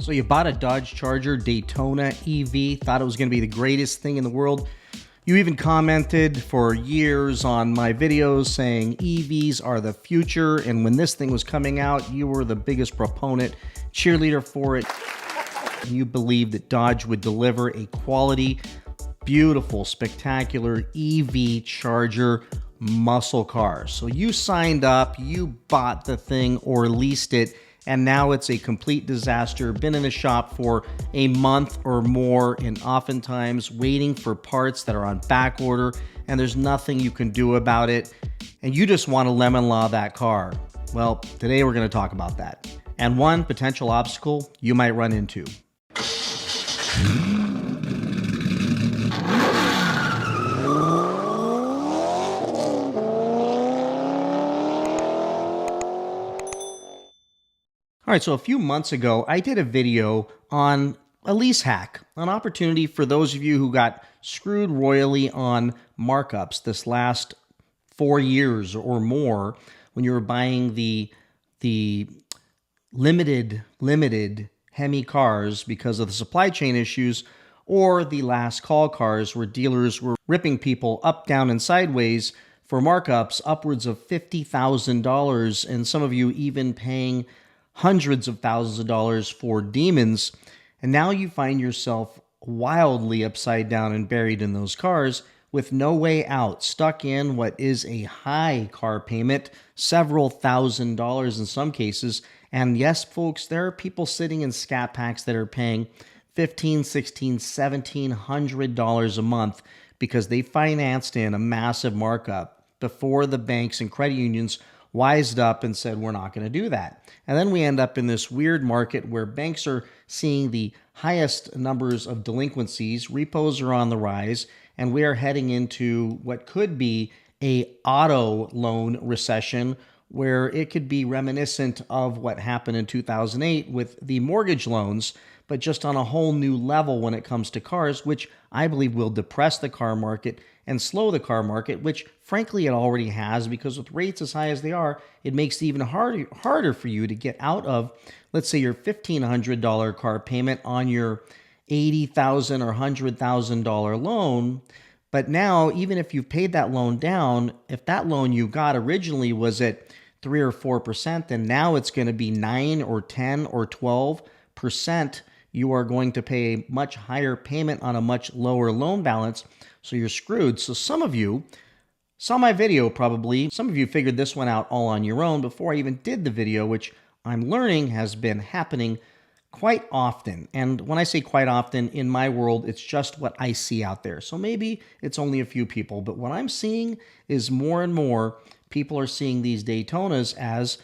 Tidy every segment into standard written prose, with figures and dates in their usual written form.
So you bought a Dodge Charger Daytona EV, thought it was going to be the greatest thing in the world. You even commented for years on my videos saying EVs are the future, and when this thing was coming out, you were the biggest proponent, cheerleader for it. You believed that Dodge would deliver a quality, beautiful, spectacular EV Charger muscle car. So you signed up, you bought the thing or leased it, and now it's a complete disaster. Been in the shop for a month or more, and oftentimes waiting for parts that are on back order, and there's nothing you can do about it, and you just want to lemon law that car. Well, today we're going to talk about that, and one potential obstacle you might run into. All right, so a few months ago, I did a video on a lease hack, an opportunity for those of you who got screwed royally on markups this last 4 years or more when you were buying the limited Hemi cars because of the supply chain issues, or the last call cars where dealers were ripping people up, down, and sideways for markups upwards of $50,000, and some of you even paying hundreds of thousands of dollars for demons. And now you find yourself wildly upside down and buried in those cars with no way out, stuck in what is a high car payment, several $1,000s in some cases. And yes, folks, there are people sitting in Scat packs that are paying $1,500, $1,600, $1,700 a month because they financed in a massive markup before the banks and credit unions wised up and said, we're not going to do that. And then we end up in this weird market where banks are seeing the highest numbers of delinquencies, repos are on the rise, and we are heading into what could be a auto loan recession, where it could be reminiscent of what happened in 2008 with the mortgage loans, but just on a whole new level when it comes to cars, which I believe will depress the car market and slow the car market, which frankly it already has, because with rates as high as they are, it makes it even harder for you to get out of, let's say, your $1,500 car payment on your $80,000 or $100,000 loan. But now, even if you've paid that loan down, if that loan you got originally was at 3 or 4%, then now it's going to be 9 or 10 or 12%. You are going to pay a much higher payment on a much lower loan balance, so you're screwed. So some of you saw my video probably. Some of you figured this one out all on your own before I even did the video, which I'm learning has been happening quite often. And when I say quite often, in my world, it's just what I see out there. So maybe it's only a few people, but what I'm seeing is more and more people are seeing these Daytonas as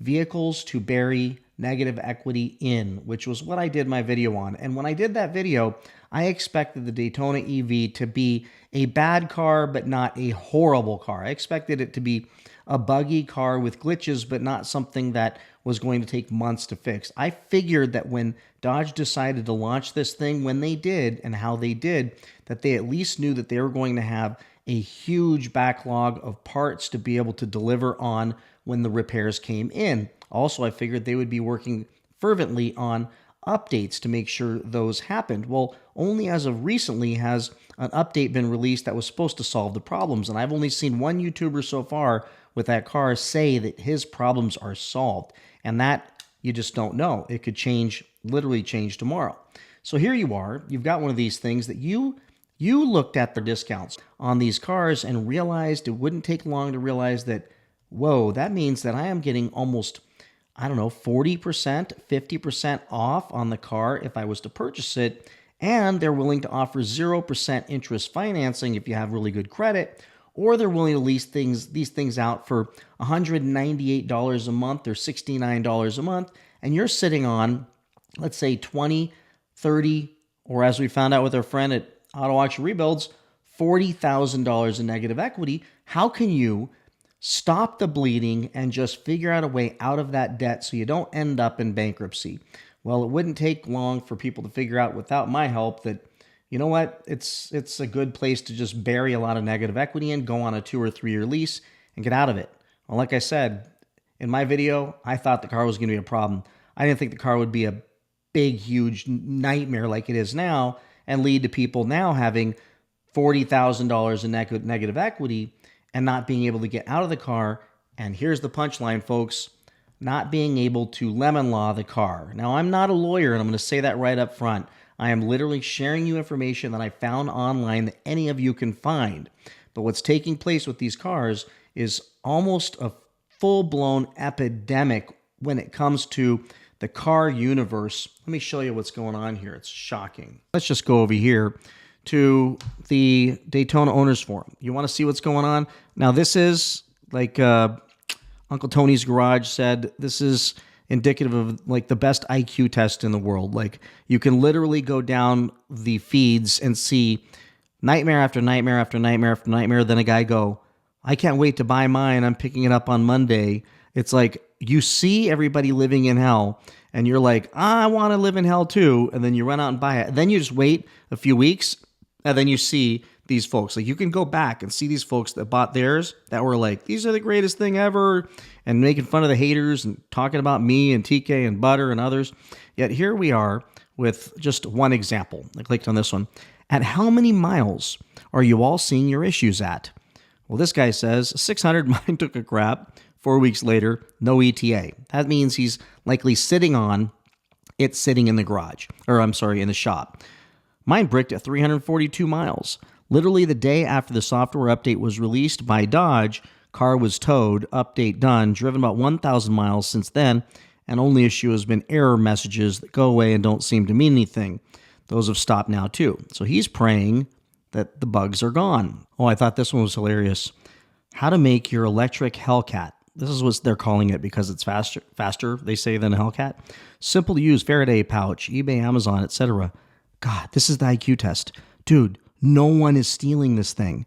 vehicles to bury negative equity in, which was what I did my video on. And when I did that video, I expected the Daytona EV to be a bad car, but not a horrible car. I expected it to be a buggy car with glitches, but not something that was going to take months to fix. I figured that when Dodge decided to launch this thing, when they did and how they did, that they at least knew that they were going to have a huge backlog of parts to be able to deliver on when the repairs came in. Also, I figured they would be working fervently on updates to make sure those happened. Well, only as of recently has an update been released that was supposed to solve the problems, and I've only seen one YouTuber so far with that car say that his problems are solved, and that you just don't know. It could change, literally change tomorrow. So here you are, you've got one of these things that you looked at the discounts on these cars and realized it wouldn't take long to realize that, whoa, that means that I am getting almost, I don't know, 40%, 50% off on the car if I was to purchase it, and they're willing to offer 0% interest financing if you have really good credit, or they're willing to lease these things out for $198 a month or $69 a month, and you're sitting on, let's say, 20, 30, or as we found out with our friend at Auto Auction Rebuilds, $40,000 in negative equity. How can you stop the bleeding and just figure out a way out of that debt so you don't end up in bankruptcy? Well, it wouldn't take long for people to figure out without my help that, you know what, it's a good place to just bury a lot of negative equity in, go on a 2 or 3 year lease and get out of it. Well, like I said, in my video, I thought the car was going to be a problem. I didn't think the car would be a big, huge nightmare like it is now and lead to people now having $40,000 in negative equity and not being able to get out of the car. And here's the punchline, folks, not being able to lemon law the car. Now, I'm not a lawyer, and I'm going to say that right up front. I am literally sharing you information that I found online that any of you can find. But what's taking place with these cars is almost a full-blown epidemic when it comes to the car universe. Let me show you what's going on here. It's shocking. Let's just go over here to the Daytona Owners Forum. You want to see what's going on? Now, this is like Uncle Tony's Garage said, this is indicative of like the best IQ test in the world. Like you can literally go down the feeds and see nightmare after nightmare after nightmare after nightmare. Then a guy go, I can't wait to buy mine. I'm picking it up on Monday. It's like you see everybody living in hell and you're like, I want to live in hell too. And then you run out and buy it. And then you just wait a few weeks and then you see these folks. Like you can go back and see these folks that bought theirs that were like, these are the greatest thing ever, and making fun of the haters and talking about me and TK and Butter and others. Yet here we are with just one example. I clicked on this one. At how many miles are you all seeing your issues at? Well, this guy says 600. Mine took a crap. 4 weeks later, no ETA. That means he's likely sitting on it, sitting in the garage, or I'm sorry, in the shop. Mine bricked at 342 miles. Literally the day after the software update was released by Dodge, car was towed, update done, driven about 1,000 miles since then, and only issue has been error messages that go away and don't seem to mean anything. Those have stopped now too. So he's praying that the bugs are gone. Oh, I thought this one was hilarious. How to make your electric Hellcat. This is what they're calling it because it's faster, they say, than a Hellcat. Simple to use, Faraday pouch, eBay, Amazon, etc. God, this is the IQ test. Dude, no one is stealing this thing.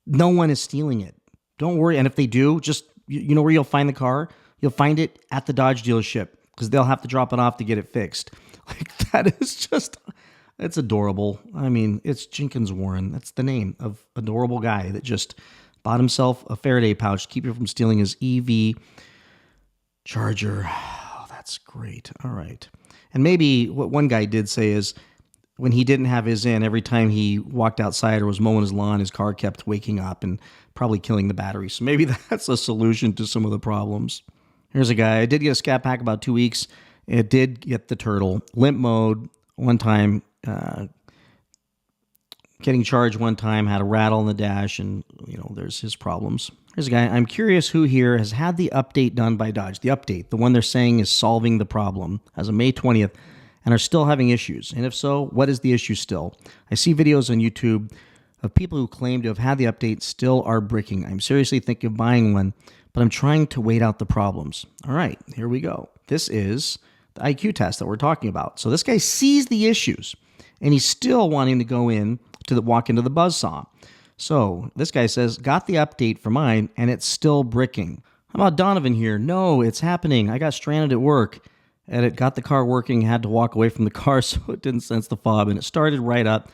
No one is stealing it. Don't worry. And if they do, just, you know where you'll find the car? You'll find it at the Dodge dealership because they'll have to drop it off to get it fixed. Like, that is just, it's adorable. I mean, it's Jenkins Warren. That's the name of adorable guy that just bought himself a Faraday pouch to keep you from stealing his EV charger. Oh, that's great. All right. And maybe what one guy did say is, when he didn't have his in, every time he walked outside or was mowing his lawn, his car kept waking up and probably killing the battery. So maybe that's a solution to some of the problems. Here's a guy. I did get a Scat Pack about 2 weeks. It did get the turtle. Limp mode one time. Getting charged one time. Had a rattle in the dash. And, you know, there's his problems. Here's a guy. I'm curious who here has had the update done by Dodge. The update. The one they're saying is solving the problem. As of May 20th. And are still having issues? And if so, what is the issue still? I see videos on YouTube of people who claim to have had the update still are bricking. I'm seriously thinking of buying one, but I'm trying to wait out the problems. All right, here we go. This is the IQ test that we're talking about. So this guy sees the issues, and he's still wanting to go in to walk into the buzzsaw. So this guy says, got the update for mine, and it's still bricking. How about Donovan here? No, it's happening. I got stranded at work. And it got the car working, had to walk away from the car so it didn't sense the fob, and it started right up.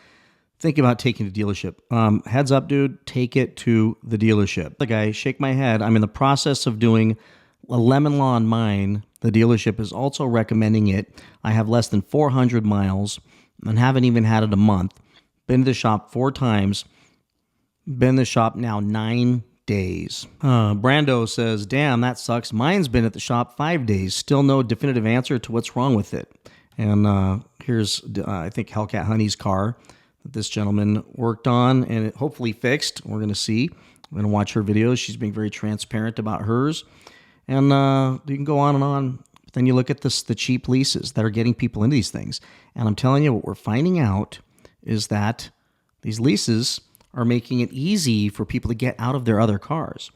Thinking about taking it to dealership. Heads up, dude, take it to the dealership. The guy, shake my head. I'm in the process of doing a lemon law on mine. The dealership is also recommending it. I have less than 400 miles and haven't even had it a month. Been to the shop 4 times. Been to the shop now 9 days. Brando says, damn, that sucks. Mine's been at the shop 5 days. Still no definitive answer to what's wrong with it. And here's, I think, Hellcat Honey's car that this gentleman worked on and it hopefully fixed. We're going to see. I'm going to watch her videos. She's being very transparent about hers. And you can go on and on. But then you look at the cheap leases that are getting people into these things. And I'm telling you, what we're finding out is that these leases are making it easy for people to get out of their other cars.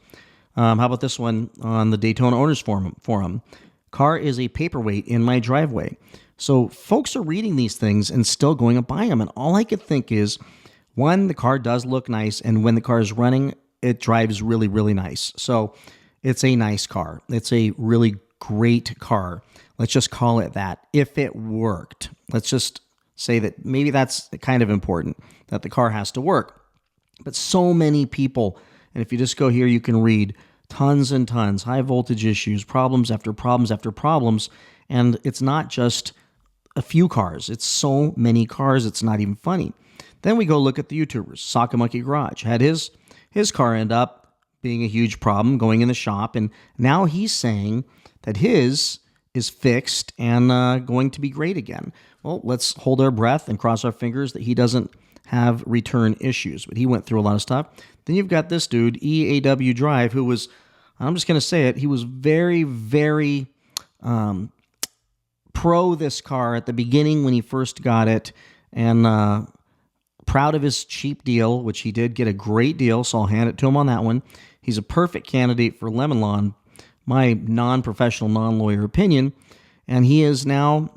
How about this one on the Daytona Owners Forum? Car is a paperweight in my driveway. So folks are reading these things and still going and buying them. And all I could think is, one, the car does look nice. And when the car is running, it drives really, really nice. So it's a nice car. It's a really great car. Let's just call it that. If it worked, let's just say that maybe that's kind of important, that the car has to work. But so many people, and if you just go here, you can read tons and tons, high voltage issues, problems after problems after problems. And it's not just a few cars. It's so many cars, it's not even funny. Then we go look at the YouTubers. Sock Monkey Garage had his car end up being a huge problem going in the shop, and now he's saying that his is fixed and going to be great again. Well, let's hold our breath and cross our fingers that he doesn't have return issues, but he went through a lot of stuff. Then you've got this dude, EAW Drive, who was, I'm just going to say it, he was very, very pro this car at the beginning when he first got it, and proud of his cheap deal, which he did get a great deal, so I'll hand it to him on that one. He's a perfect candidate for lemon law, in my non-professional, non-lawyer opinion, and he is now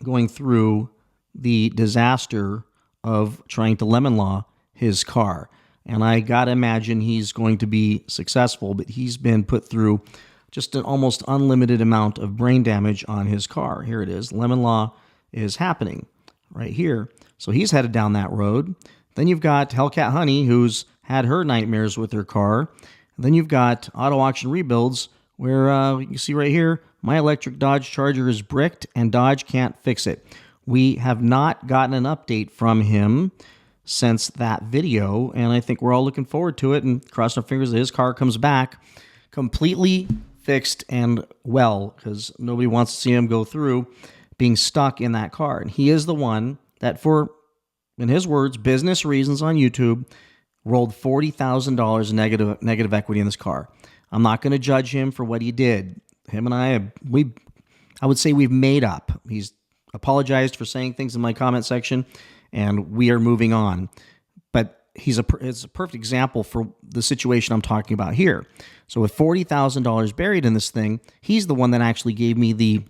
going through the disaster of trying to lemon law his car. And I got to imagine he's going to be successful, but he's been put through just an almost unlimited amount of brain damage on his car. Here it is. Lemon law is happening right here. So he's headed down that road. Then you've got Hellcat Honey, who's had her nightmares with her car. And then you've got Auto Auction Rebuilds, where you can see right here, my electric Dodge Charger is bricked and Dodge can't fix it. We have not gotten an update from him since that video, and I think we're all looking forward to it and crossing our fingers that his car comes back completely fixed and well, because nobody wants to see him go through being stuck in that car. And he is the one that, for, in his words, business reasons on YouTube, rolled $40,000 negative equity in this car. I'm not going to judge him for what he did. Him and I would say we've made up. He's apologized for saying things in my comment section, and we are moving on. But it's a perfect example for the situation I'm talking about here. So with $40,000 buried in this thing, he's the one that actually gave me the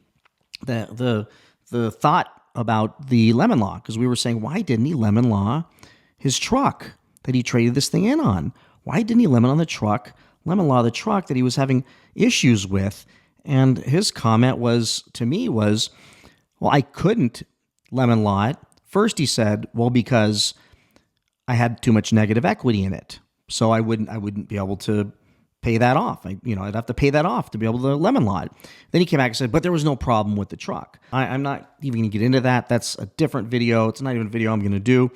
thought about the lemon law, because we were saying, why didn't he lemon law his truck that he traded this thing in on? Why didn't he lemon law the truck that he was having issues with? And his comment was, to me, was, well, I couldn't lemon law it. First, he said, well, because I had too much negative equity in it, so I wouldn't be able to pay that off. I'd have to pay that off to be able to lemon law it. Then he came back and said, but there was no problem with the truck. I'm not even going to get into that. That's a different video. It's not even a video I'm going to do.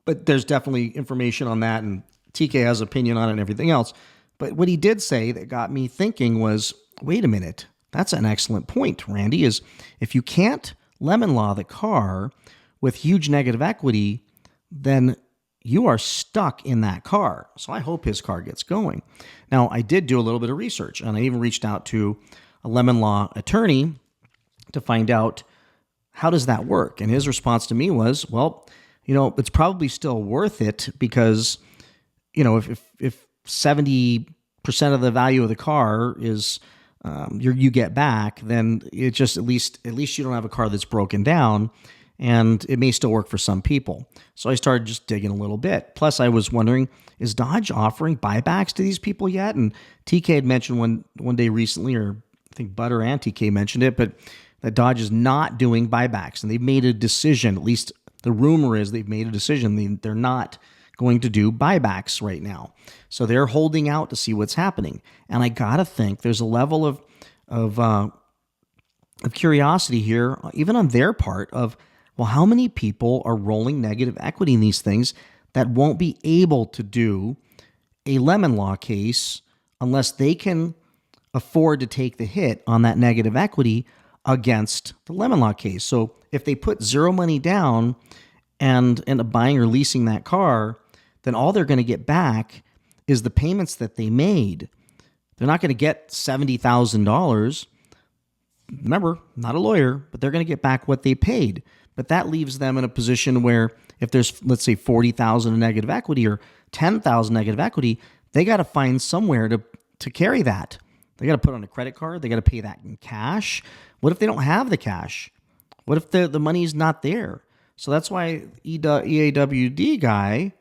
But there's definitely information on that, and TK has opinion on it and everything else. But what he did say that got me thinking was, wait a minute, that's an excellent point, Randy, is if you can't lemon law the car with huge negative equity, then you are stuck in that car. So I hope his car gets going. Now, I did do a little bit of research, and I even reached out to a lemon law attorney to find out, how does that work? And his response to me was, well, it's probably still worth it, because, if 70% of the value of the car is you get back, then it just at least you don't have a car that's broken down, and it may still work for some people. So I started just digging a little bit. Plus, I was wondering, is Dodge offering buybacks to these people yet? And TK had mentioned one day recently, or I think Butter and TK mentioned it, but that Dodge is not doing buybacks, and they've made a decision. At least the rumor is they've made a decision. They're not going to do buybacks right now. So they're holding out to see what's happening. And I gotta think there's a level of curiosity here, even on their part, of, well, how many people are rolling negative equity in these things that won't be able to do a lemon law case unless they can afford to take the hit on that negative equity against the lemon law case. So if they put zero money down and end up buying or leasing that car, then all they're going to get back is the payments that they made. They're not going to get $70,000. Remember, not a lawyer, but they're going to get back what they paid. But that leaves them in a position where if there's, let's say, $40,000 in negative equity or $10,000 negative equity, they got to find somewhere to carry that. They got to put on a credit card. They got to pay that in cash. What if they don't have the cash? What if the money's not there? So that's why EAWD guy,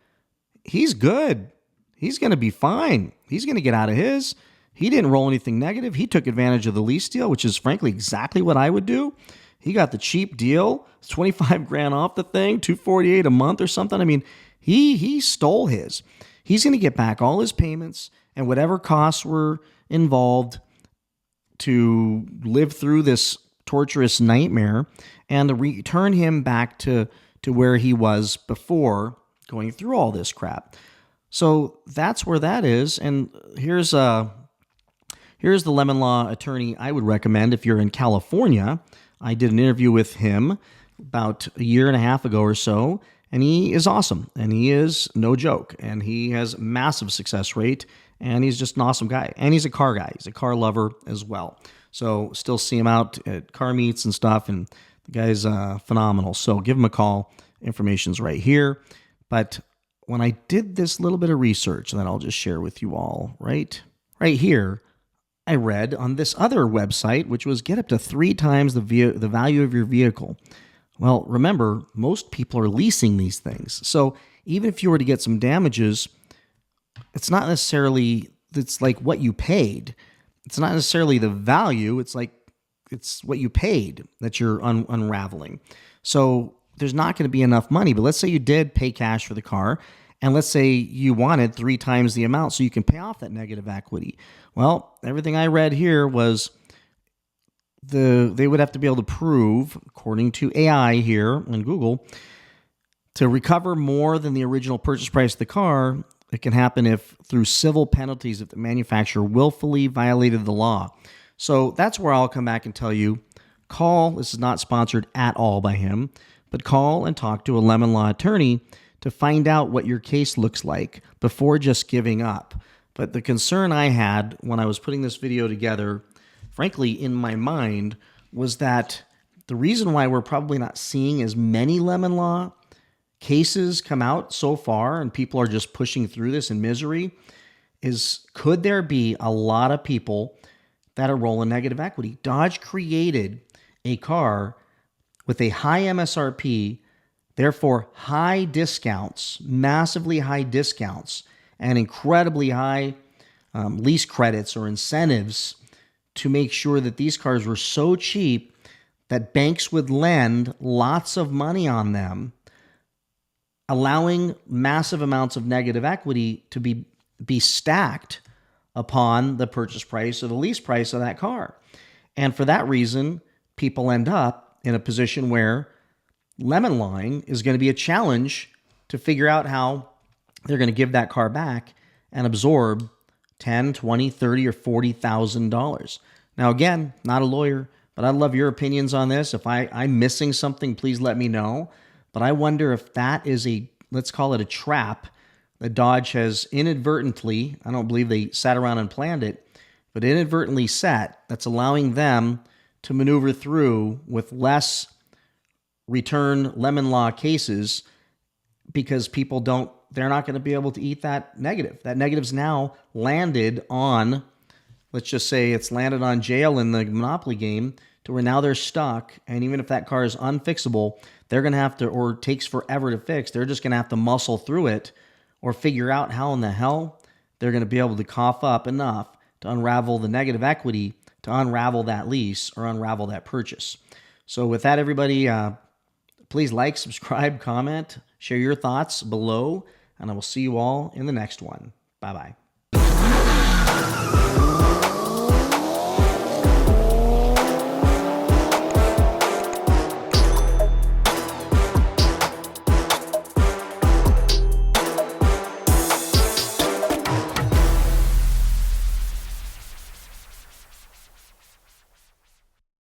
he's good. He's going to be fine. He's going to get out of his. He didn't roll anything negative. He took advantage of the lease deal, which is frankly exactly what I would do. He got the cheap deal. It's $25,000 off the thing, $248 a month or something. I mean, he stole his. He's going to get back all his payments and whatever costs were involved to live through this torturous nightmare and to return him back to where he was before going through all this crap. So that's where that is. And here's the lemon law attorney I would recommend if you're in California. I did an interview with him about a year and a half ago or so, and he is awesome, and he is no joke, and he has massive success rate, and he's just an awesome guy, and he's a car guy. He's a car lover as well. So still see him out at car meets and stuff, and the guy's phenomenal. So give him a call. Information's right here. But when I did this little bit of research that I'll just share with you all right here, I read on this other website, which was get up to 3 times the value of your vehicle. Well, remember, most people are leasing these things. So even if you were to get some damages, it's not necessarily, it's like what you paid. It's not necessarily the value. It's what you paid that you're unraveling. So there's not going to be enough money. But let's say you did pay cash for the car, and let's say you wanted 3 times the amount so you can pay off that negative equity. Well, everything I read here was they would have to be able to prove, according to AI here on Google, to recover more than the original purchase price of the car. It can happen if through civil penalties if the manufacturer willfully violated the law. So that's where I'll come back and tell you, this is not sponsored at all by him, but call and talk to a lemon law attorney to find out what your case looks like before just giving up. But the concern I had when I was putting this video together, frankly, in my mind, was that the reason why we're probably not seeing as many lemon law cases come out so far and people are just pushing through this in misery is, could there be a lot of people that are rolling negative equity? Dodge created a car with a high MSRP, therefore high discounts, massively high discounts, and incredibly high lease credits or incentives to make sure that these cars were so cheap that banks would lend lots of money on them, allowing massive amounts of negative equity to be stacked upon the purchase price or the lease price of that car. And for that reason, people end up in a position where lemon lawing is going to be a challenge to figure out how they're going to give that car back and absorb $10, $20, $30, or $40,000. Now, again, not a lawyer, but I'd love your opinions on this. If I'm missing something, please let me know. But I wonder if that is let's call it a trap that Dodge has inadvertently, I don't believe they sat around and planned it, but inadvertently set, that's allowing them to maneuver through with less return lemon law cases because people they're not going to be able to eat that negative. That negative's now landed on, let's just say it's landed on jail in the Monopoly game to where now they're stuck. And even if that car is unfixable, they're going to have to, or takes forever to fix, they're just going to have to muscle through it or figure out how in the hell they're going to be able to cough up enough to unravel the negative equity, to unravel that lease or unravel that purchase. So with that, everybody, please like, subscribe, comment, share your thoughts below, and I will see you all in the next one. Bye-bye.